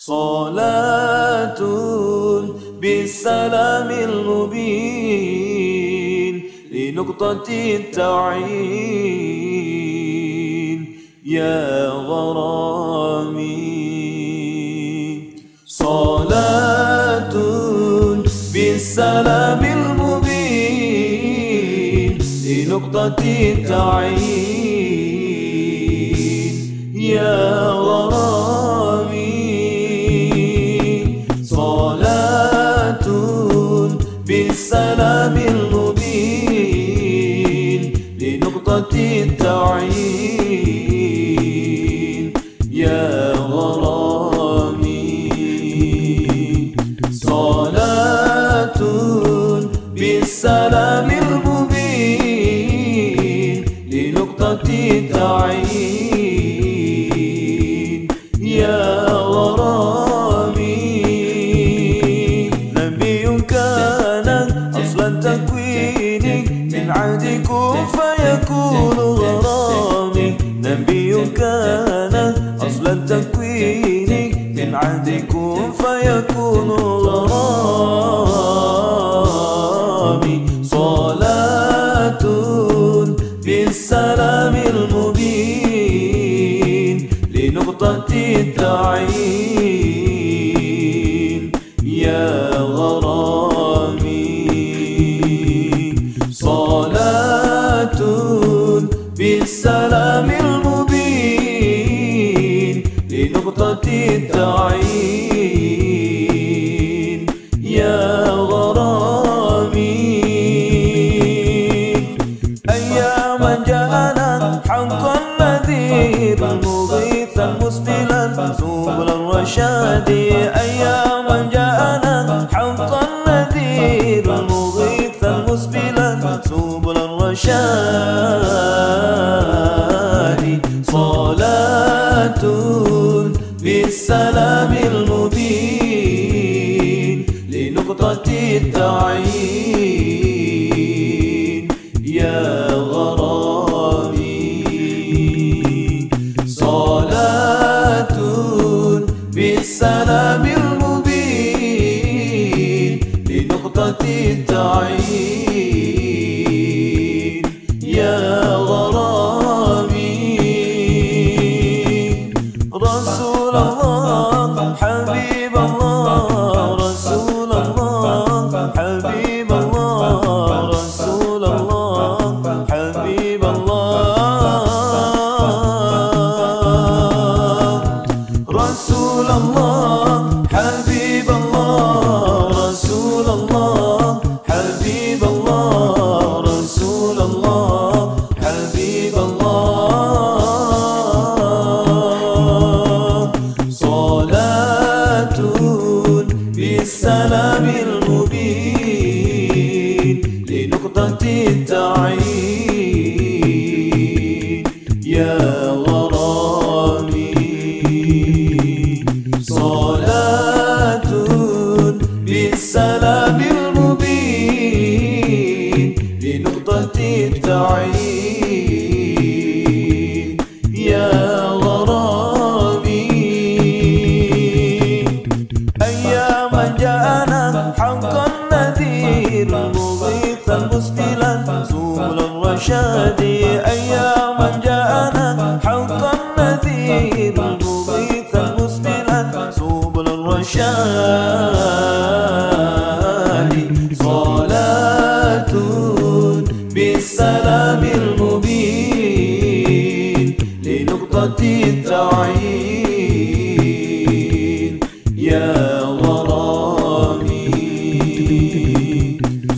صلاة بالسلام المبين لنقطة التعيين يا غرامي. صلاة بالسلام المبين لنقطة التعيين يا غرامي. صلاة بالسلام المبين لنقطة التعيين يا غرامي. صلاة بالسلام المبين لنقطة التعيين يا غرامي. نبي كان أصل التكوين من عهد كن فيكون غرامي. نبي كان أصل التكوين من عهد كن فيكون غرامي. صلاة بالسلام المبين لنقطة التعيين يا غرامي. صلاة بالسلام المبين لنقطة التعيين يا غرامي. أياما جاءنا حقا نذيرا مغيثا مسبلا سبل الرشاد. أياما جاءنا حقا نذيرا مغيثا مسبلا سبل الرشاد. صلاة بالسلام المبين لنقطة التعيين يا غرامي. صلاة بالسلام المبين لنقطة التعيين يا غرامي. رسول الله حبيب الله رسول الله حبيب الله رسول الله حبيب الله. رسول الله حبيب الله رسول الله حبيب الله رسول الله حبيب الله. صلاة بالسلام المبين لنقطة التعيين يا غرامي. صلاة بالسلام المبين لنقطة التعيين يا غرامي. أياما جاءنا حقا نذيرا مغيثا مسبلا سبل الرشاد. أياما جاءنا حقا نذيرا مغيثا مسبلا سبل الرشاد. صلاة بالسلام المبين لنقطة التعيين يا غرامي.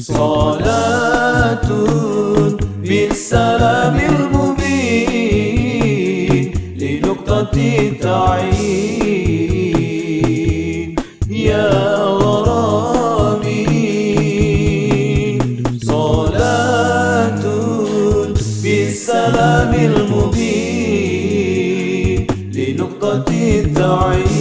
صلاة بالسلام المبين لنقطة التعيين يا غرامي. صلاة بالسلام المبين لنقطة التعيين